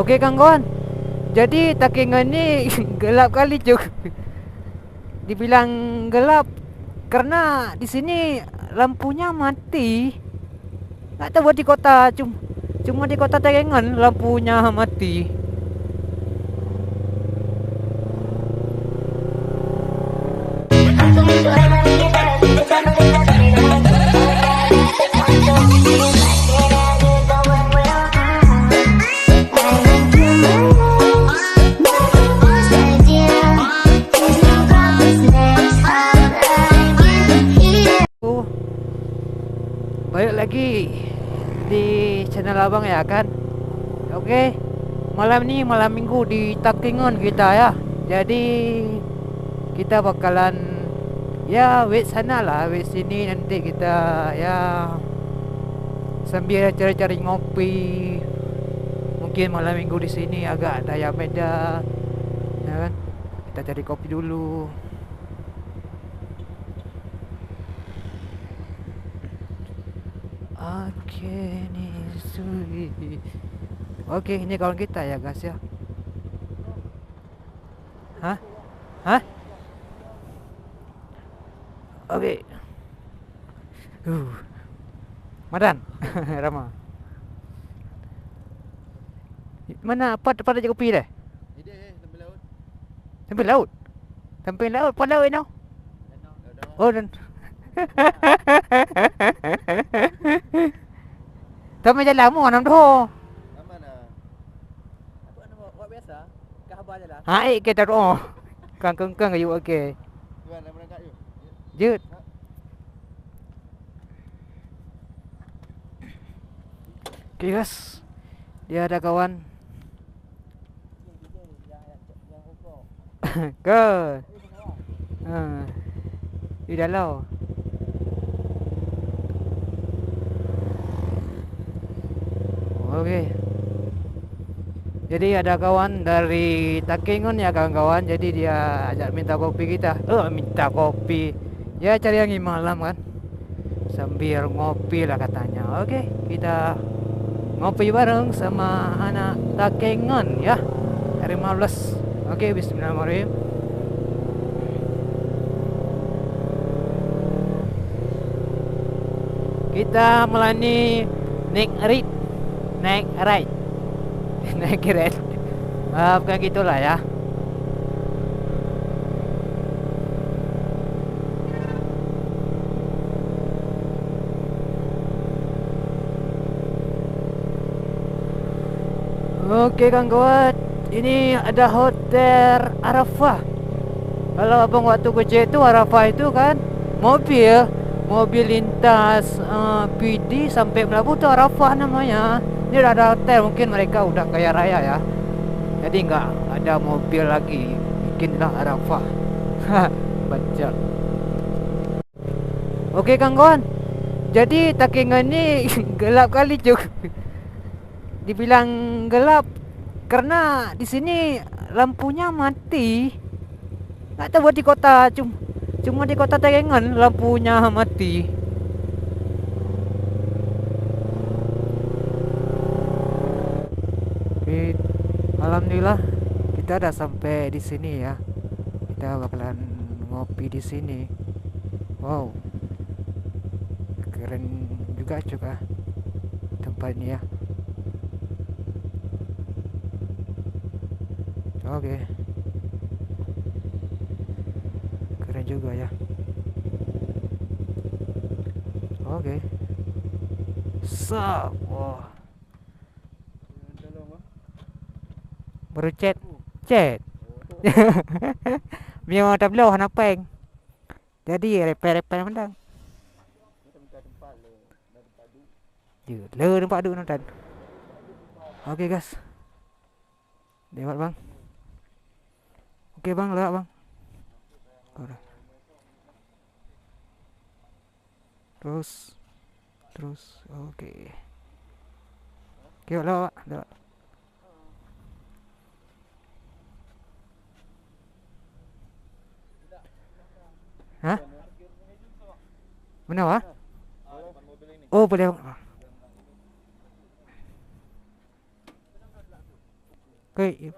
Oke kawan, jadi Takengon ni gelap kali cuk. Dibilang gelap karena di sini lampunya mati. Tak tahu di kota, cuma di kota Takengon lampunya mati. Balik lagi di channel abang ya kan. Oke, malam ini malam minggu di Takengon kita ya. Jadi kita bakalan ya wait sana lah, wait sini nanti kita ya sambil cari-cari ngopi. Mungkin malam minggu di sini agak ada yang beda, ya kan? Kita cari kopi dulu. Oke, nih sui. Oke, ini kawan kita ya guys ya. Hah? Hah? Oke. Madan, Rama. Mana pada je kopi dah? Ini sampai laut. Sampai laut. Sampai laut, pada laut no. Oh dan. Tapi jalan mu nam tu. Mana? Apa nama buat biasa? Khabar je lah. Ha kita tu. Kang keng ayu okey. Tuan nak berangkat yuk. Jut. Okay guys. Dia ada kawan. Ke. Di dalam. Okey. Jadi ada kawan dari Takengon ya kawan-kawan. Jadi dia ajak minta kopi kita. Minta kopi. Ya cari angin malam kan. Sambil ngopi lah katanya. Okey, kita ngopi bareng sama anak Takengon ya. Hari 15. Okey, bismillahirrahmanirrahim. Kita melani naik ride. Naik ride. Bukan gitulah ya. Oke kawan-kawan, ini ada hotel Arafah. Kalau abang waktu kecil itu Arafah itu kan mobil lintas PD sampai Melabu tu Arafah namanya. Ini dah ada hotel, mungkin mereka udah kaya raya ya. Jadi nggak ada mobil lagi, bikinlah Arafah. Baca. Oke kawan-kawan, jadi Takengon ni gelap kali cuk. Dibilang gelap karena di sini lampunya mati. Tak tahu di kota, cuma di kota Takengon lampunya mati. Oke, alhamdulillah kita dah sampai di sini ya. Kita bakalan ngopi di sini. Wow, keren juga tempat ini ya. Oke. Keren juga ya. Oke. Wah. Baru chat. Memang tak belah nak peng. Jadi repair mendang. Le tempat duduk nonton. Oke guys. Lewat bang. Oke bang, lewat bang. Terus, oke. Oke, lewat. Hah? Mana wah? Oh boleh. Oke,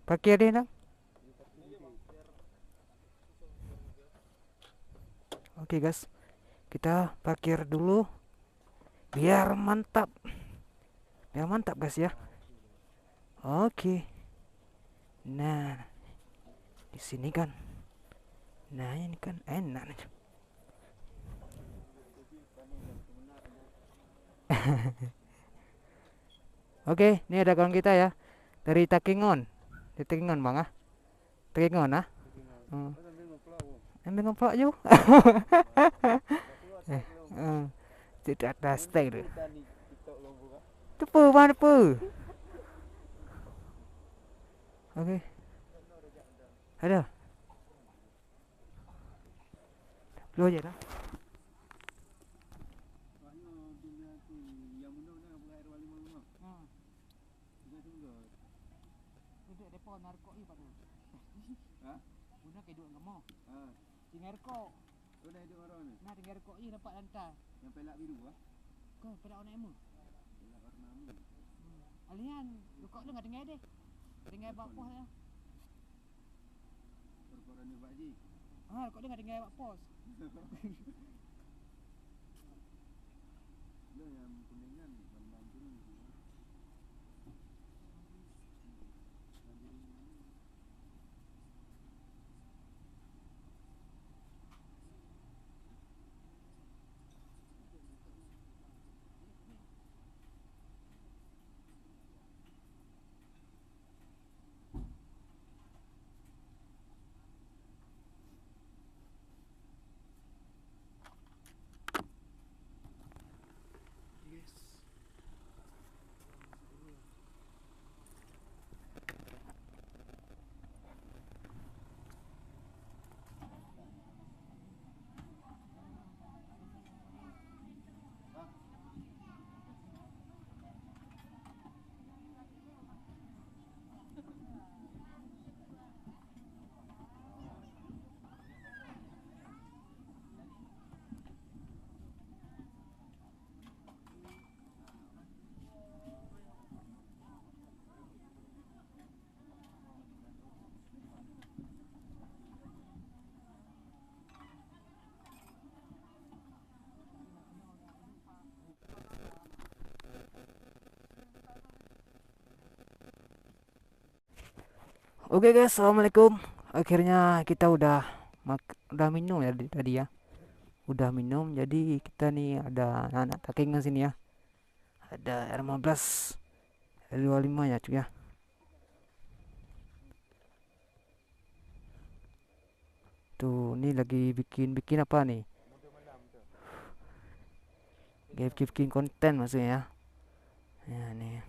parkir deh dong. Oke guys, kita parkir dulu biar mantap. Biar mantap guys ya. Oke. Nah, di sini kan. Nah, ini kan enak nih. Oke, ini ada kawan kita ya. Dari Takingon. Dari Takingon Bang ah. Takingon ah. Hmm. Ambil ngompak je. Tidak ada stay tu. Tepu mana tepu. Okey. Ada. Lu aja dah. Duduk depo narko ni Pak. Ha? Guna ke duduk ngemo. Ha. Tinggal rokok. Guna duduk marah ni. Nah, tinggal rokok ni dapat lantai. Yang pelak biru ah. Kau pelak warna emu. Pelak warna emu. Alian, rokok lu enggak tinggal deh. Tinggal bapos ya. Perkoran ni Pak Ji. Ah, rokok dia enggak tinggal bapos. Lu yang kuningan gambar biru. Oke guys, assalamualaikum. Akhirnya kita udah minum ya tadi ya. Udah minum, jadi kita nih ada anak takingan sini ya. Ada R15, R25 ya cuy ya. Tuh, ini lagi bikin apa nih? Bikin konten maksudnya ya. Ya nih.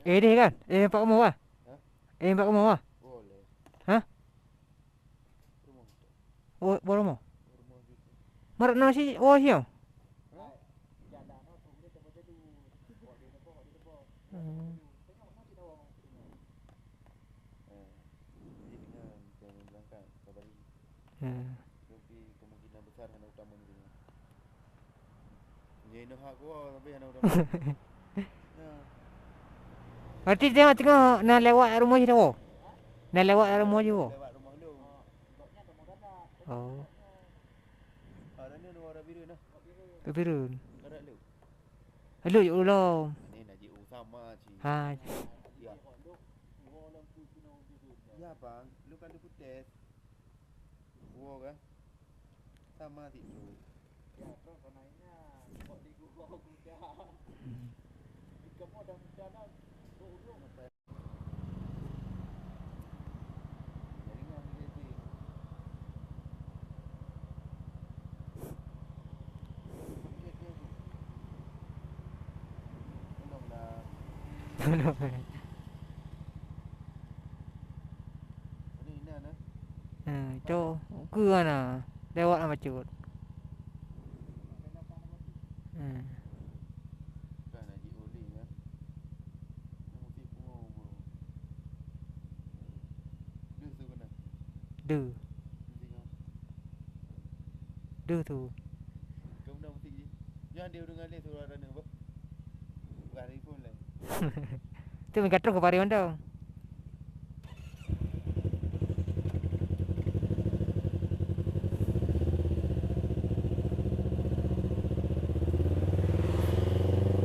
Deh kan? Empat rumah wah. Hah? Empat rumah wah. Boleh. Hah? Rumah tu. Oh, berapa rumah? Rumah gitu. Marak nasi oh siang. Hah? Janda no tu dia tempat tu. Buat dia depo, buat dia depo. Hmm. Tengok mana kita orang. Jadi dengan jangan berangkat kabari. Hmm. Tapi kemungkinan besar hana utama ni. Jadi nak hak gua tapi hana utama. Nah, Berarti tengok nak lewat rumah je dah. Nak lewat rumah je. lewat rumah lu. Sebabnya ada modal dah. Oh. Ada ni warna biru nah. Kebirun. Ada lu. Hello ya Allah. Ni nak ji sama ci. Ha. Ya. Ya bang, lu kan lu tes. Gua kan sama situ. Ya, terus naiknya kok di gua muda. Di kamu ada muda dah. Dulu apa? Jaringan gitu. Tolonglah. Ini nah. Tu ke mana? Lewat nama cut. Kan haji oli kan. Mesti pungo bro. Dia tu kena. Du. Mesti kau. Du tu. Kamu dah mesti je. Jangan dia dengar ni suara apa? Bukan telefon lah. Tu mengkatrok ke pari mana?